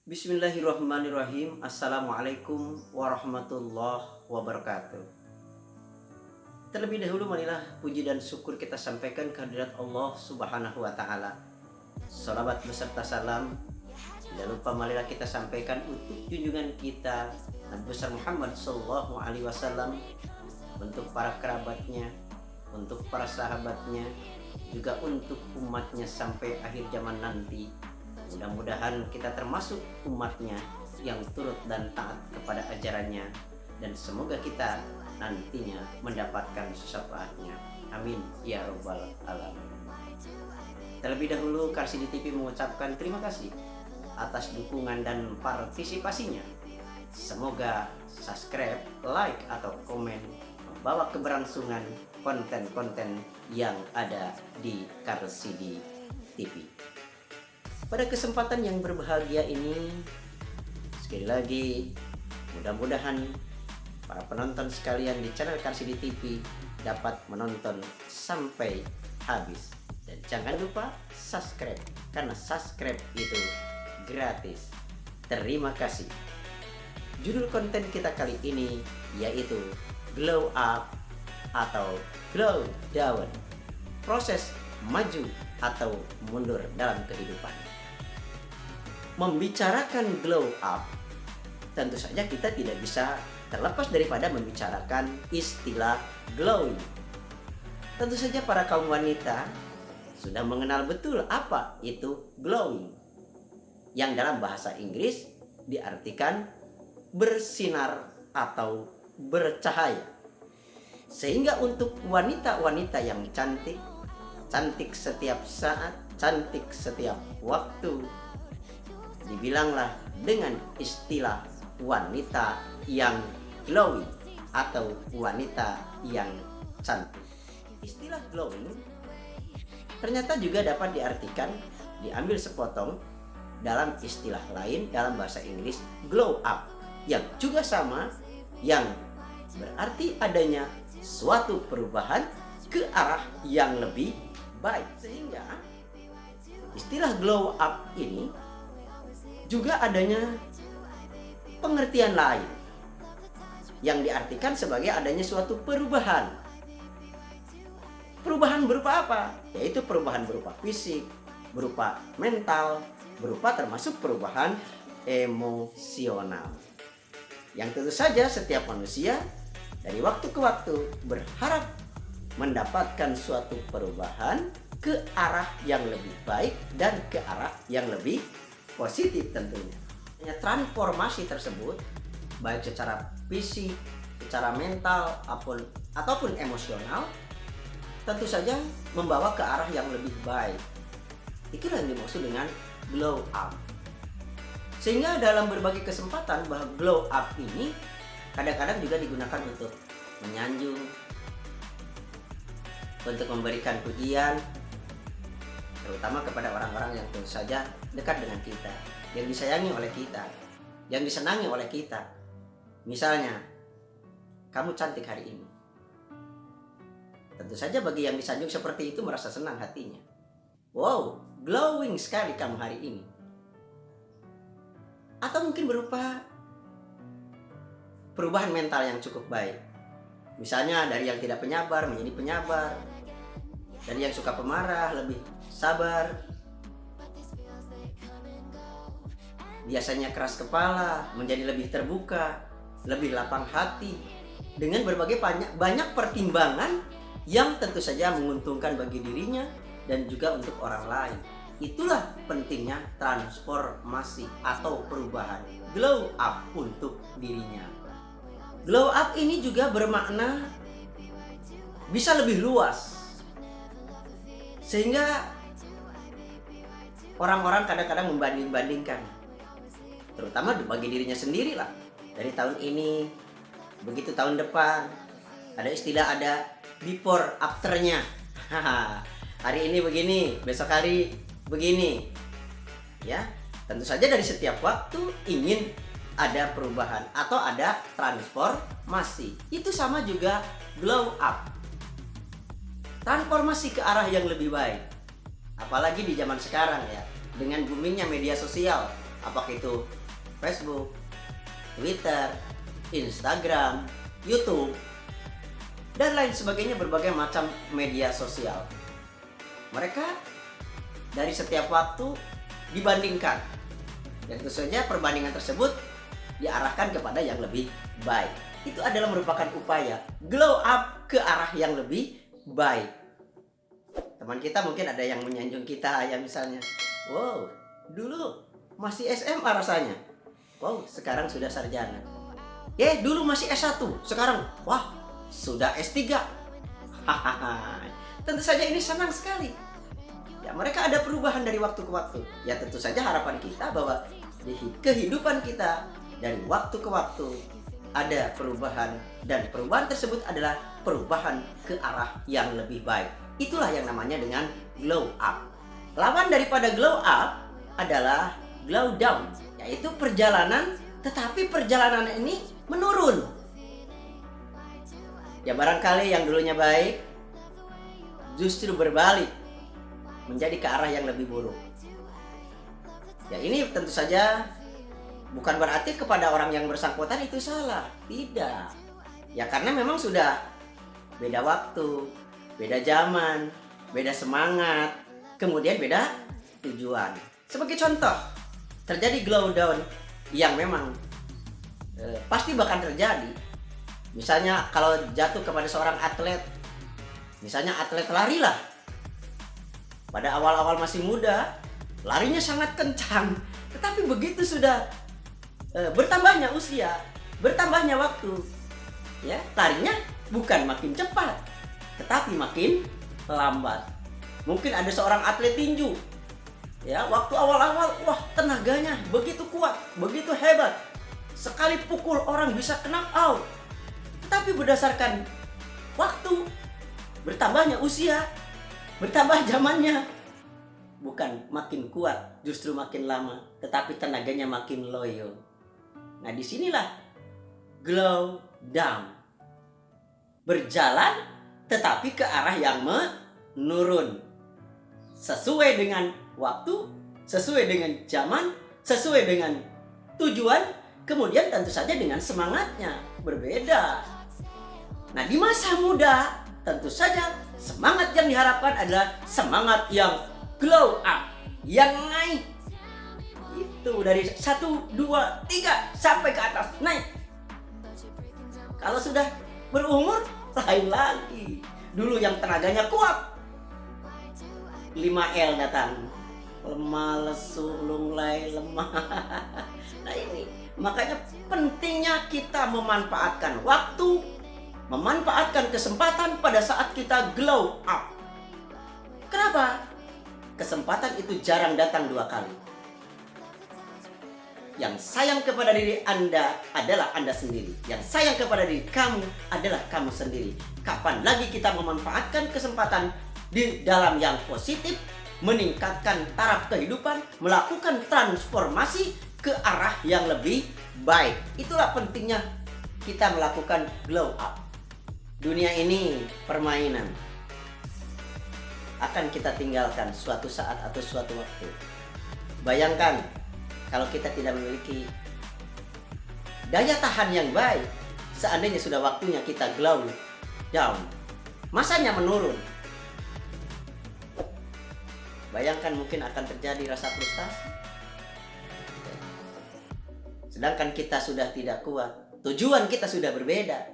Bismillahirrahmanirrahim. Assalamualaikum warahmatullahi wabarakatuh. Terlebih dahulu marilah puji dan syukur kita sampaikan kehadirat Allah Subhanahu wa taala. Salawat beserta salam tidak lupa marilah kita sampaikan untuk junjungan kita Nabi besar Muhammad sallallahu alaihi wasallam, untuk para kerabatnya, untuk para sahabatnya, juga untuk umatnya sampai akhir zaman nanti. Mudah-mudahan kita termasuk umatnya yang turut dan taat kepada ajarannya, dan semoga kita nantinya mendapatkan syafaatnya. Amin ya robbal alamin. Terlebih dahulu Karsidi TV mengucapkan terima kasih atas dukungan dan partisipasinya. Semoga subscribe, like atau komen membawa keberlangsungan konten-konten yang ada di Karsidi TV. Pada kesempatan yang berbahagia ini, sekali lagi mudah-mudahan para penonton sekalian di channel Karsidi TV dapat menonton sampai habis. Dan jangan lupa subscribe, karena subscribe itu gratis. Terima kasih. Judul konten kita kali ini yaitu Glow Up atau Glow Down. Proses maju atau mundur dalam kehidupan. Membicarakan glow up, tentu saja kita tidak bisa terlepas daripada membicarakan istilah glowing. Tentu saja para kaum wanita sudah mengenal betul apa itu glowing, yang dalam bahasa Inggris diartikan bersinar atau bercahaya. Sehingga untuk wanita-wanita yang cantik, cantik setiap saat, cantik setiap waktu, dibilanglah dengan istilah wanita yang glowing atau wanita yang cantik. Istilah glowing ternyata juga dapat diartikan, diambil sepotong dalam istilah lain dalam bahasa Inggris, glow up, yang juga sama, yang berarti adanya suatu perubahan ke arah yang lebih baik. Sehingga istilah glow up ini juga adanya pengertian lain yang diartikan sebagai adanya suatu perubahan. Perubahan berupa apa? Yaitu perubahan berupa fisik, berupa mental, berupa termasuk perubahan emosional. Yang tentu saja setiap manusia dari waktu ke waktu berharap mendapatkan suatu perubahan ke arah yang lebih baik dan ke arah yang lebih positif tentunya. Transformasi tersebut baik secara fisik, secara mental ataupun emosional tentu saja membawa ke arah yang lebih baik. Itulah yang dimaksud dengan glow up. Sehingga dalam berbagai kesempatan bahwa glow up ini kadang-kadang juga digunakan untuk menyanjung, untuk memberikan pujian, terutama kepada orang-orang yang tentu saja dekat dengan kita, yang disayangi oleh kita, yang disenangi oleh kita. Misalnya, kamu cantik hari ini. Tentu saja bagi yang disanjung seperti itu merasa senang hatinya. Wow, glowing sekali kamu hari ini. Atau mungkin berupa perubahan mental yang cukup baik. Misalnya dari yang tidak penyabar menjadi penyabar, dari yang suka pemarah lebih sabar, biasanya keras kepala menjadi lebih terbuka, lebih lapang hati, dengan berbagai banyak pertimbangan yang tentu saja menguntungkan bagi dirinya dan juga untuk orang lain. Itulah pentingnya transformasi atau perubahan, glow up untuk dirinya. Glow up ini juga bermakna bisa lebih luas, sehingga orang-orang kadang-kadang membanding-bandingkan, terutama bagi dirinya sendiri lah. Dari tahun ini, begitu tahun depan, ada istilah ada before afternya. Hari ini begini, besok hari begini. Ya, tentu saja dari setiap waktu ingin ada perubahan atau ada transformasi. Itu sama juga glow up. Transformasi ke arah yang lebih baik. Apalagi di zaman sekarang ya, dengan boomingnya media sosial, apakah itu Facebook, Twitter, Instagram, YouTube, dan lain sebagainya, berbagai macam media sosial. Mereka dari setiap waktu dibandingkan, dan tentu saja perbandingan tersebut diarahkan kepada yang lebih baik. Itu adalah merupakan upaya glow up ke arah yang lebih baik. Teman kita mungkin ada yang menyanjung kita, ya misalnya, wow, dulu masih SMA rasanya, wow, sekarang sudah sarjana. Dulu masih S1, sekarang wah, sudah S3. Hahaha. Tentu saja ini senang sekali. Ya, mereka ada perubahan dari waktu ke waktu. Ya, tentu saja harapan kita bahwa di kehidupan kita dari waktu ke waktu ada perubahan, dan perubahan tersebut adalah perubahan ke arah yang lebih baik. Itulah yang namanya dengan glow up. Lawan daripada glow up adalah glow down, yaitu perjalanan, tetapi perjalanan ini menurun. Ya, barangkali yang dulunya baik justru berbalik menjadi ke arah yang lebih buruk. Ya, ini tentu saja bukan berarti kepada orang yang bersangkutan itu salah. Tidak. Ya, karena memang sudah beda waktu, beda zaman, beda semangat, kemudian beda tujuan. Sebagai contoh, terjadi glow down yang memang pasti bakal terjadi. Misalnya kalau jatuh kepada seorang atlet, misalnya atlet lari lah. Pada awal-awal masih muda, larinya sangat kencang. Tetapi begitu sudah bertambahnya usia, bertambahnya waktu, ya, larinya bukan makin cepat, tetapi makin lambat. Mungkin ada seorang atlet tinju, ya, waktu awal-awal, wah, tenaganya begitu kuat, begitu hebat, sekali pukul orang bisa knock out. Tetapi berdasarkan waktu, bertambahnya usia, bertambah zamannya, bukan makin kuat, justru makin lama, tetapi tenaganya makin loyo. Nah, disinilah glow down. Berjalan tetapi ke arah yang menurun. Sesuai dengan waktu, sesuai dengan zaman, sesuai dengan tujuan, kemudian tentu saja dengan semangatnya berbeda. Nah, di masa muda tentu saja semangat yang diharapkan adalah semangat yang glow up, yang naik. Itu dari 1, 2, 3 sampai ke atas, naik. Kalau sudah berumur, lain lagi. Dulu yang tenaganya kuat, 5L datang. Lemah, lesu, lunglai, lemah. Nah, ini makanya pentingnya kita memanfaatkan waktu, memanfaatkan kesempatan pada saat kita glow up. Kenapa? Kesempatan itu jarang datang 2 kali. Yang sayang kepada diri Anda adalah Anda sendiri. Yang sayang kepada diri kamu adalah kamu sendiri. Kapan lagi kita memanfaatkan kesempatan di dalam yang positif, meningkatkan taraf kehidupan, melakukan transformasi ke arah yang lebih baik. Itulah pentingnya kita melakukan glow up. Dunia ini permainan, akan kita tinggalkan suatu saat atau suatu waktu. Bayangkan kalau kita tidak memiliki daya tahan yang baik, seandainya sudah waktunya kita glow down, masanya menurun. Bayangkan mungkin akan terjadi rasa frustasi. Sedangkan kita sudah tidak kuat, tujuan kita sudah berbeda,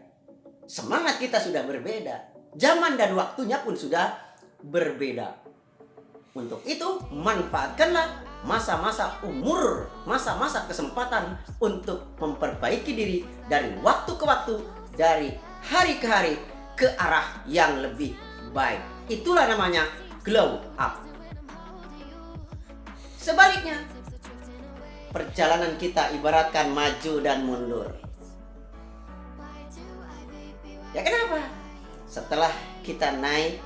semangat kita sudah berbeda, zaman dan waktunya pun sudah berbeda. Untuk itu, manfaatkanlah masa-masa umur, masa-masa kesempatan untuk memperbaiki diri dari waktu ke waktu, dari hari ke hari, ke arah yang lebih baik. Itulah namanya glow up. Sebaliknya, perjalanan kita ibaratkan maju dan mundur. Ya, kenapa? Setelah kita naik,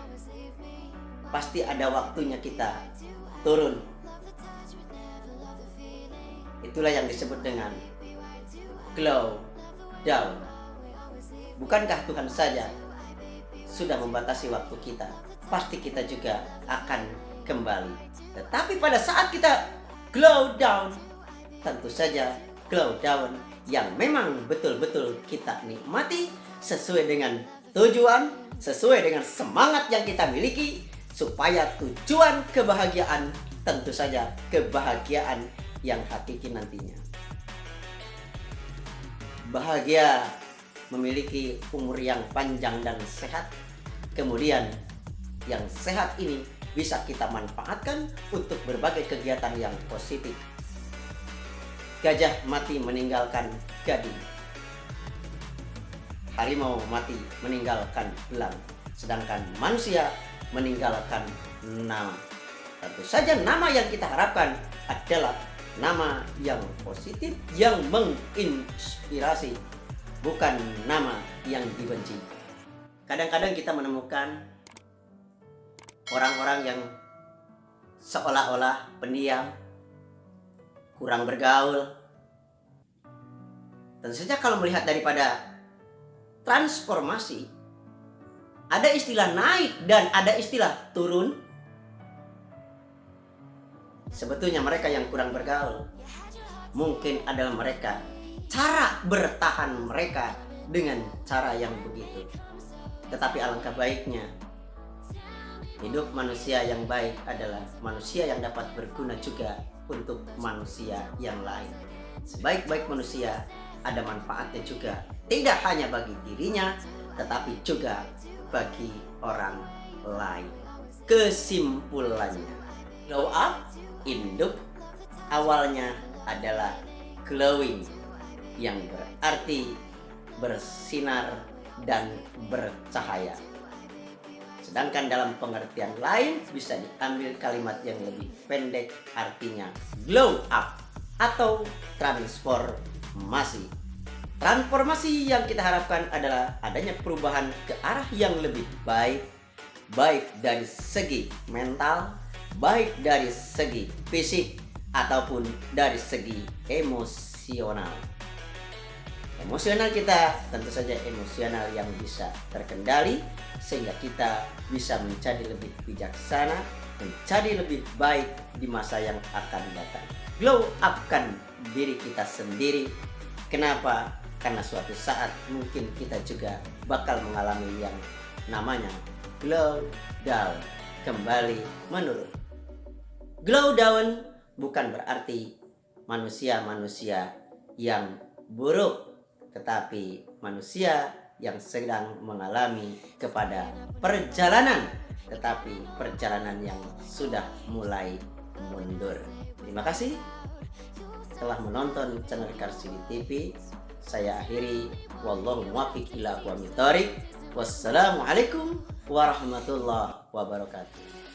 pasti ada waktunya kita turun. Itulah yang disebut dengan glow down. Bukankah Tuhan saja sudah membatasi waktu kita? Pasti kita juga akan kembali. Tetapi pada saat kita glow down, tentu saja glow down yang memang betul-betul kita nikmati sesuai dengan tujuan, sesuai dengan semangat yang kita miliki, supaya tujuan kebahagiaan tentu saja kebahagiaan yang hakiki nantinya. Bahagia memiliki umur yang panjang dan sehat. Kemudian yang sehat ini bisa kita manfaatkan untuk berbagai kegiatan yang positif. Gajah mati meninggalkan gading. Harimau mati meninggalkan belang. Sedangkan manusia meninggalkan nama. Tentu saja nama yang kita harapkan adalah nama yang positif, yang menginspirasi, bukan nama yang dibenci. Kadang-kadang kita menemukan orang-orang yang seolah-olah pendiam, kurang bergaul. Tentu saja kalau melihat daripada transformasi, ada istilah naik dan ada istilah turun. Sebetulnya mereka yang kurang bergaul, mungkin adalah mereka cara bertahan mereka dengan cara yang begitu. Tetapi alangkah baiknya hidup manusia yang baik adalah manusia yang dapat berguna juga untuk manusia yang lain. Sebaik-baik manusia ada manfaatnya juga, tidak hanya bagi dirinya tetapi juga bagi orang lain. Kesimpulannya, glow up, induk awalnya adalah glowing, yang berarti bersinar dan bercahaya. Sedangkan dalam pengertian lain bisa diambil kalimat yang lebih pendek, artinya glow up atau transformasi. Transformasi yang kita harapkan adalah adanya perubahan ke arah yang lebih baik, baik dari segi mental, baik dari segi fisik, ataupun dari segi emosional. Emosional kita tentu saja emosional yang bisa terkendali, sehingga kita bisa menjadi lebih bijaksana, menjadi lebih baik di masa yang akan datang. Glow upkan diri kita sendiri. Kenapa? Karena suatu saat mungkin kita juga bakal mengalami yang namanya glow down, kembali menurun. Glow down bukan berarti manusia-manusia yang buruk, tetapi manusia yang sedang mengalami kepada perjalanan, tetapi perjalanan yang sudah mulai mundur. Terima kasih telah menonton channel Karsidi TV. Saya akhiri, wallahu muwaffiq ila aqwamit thoriq. Wassalamualaikum warahmatullahi wabarakatuh.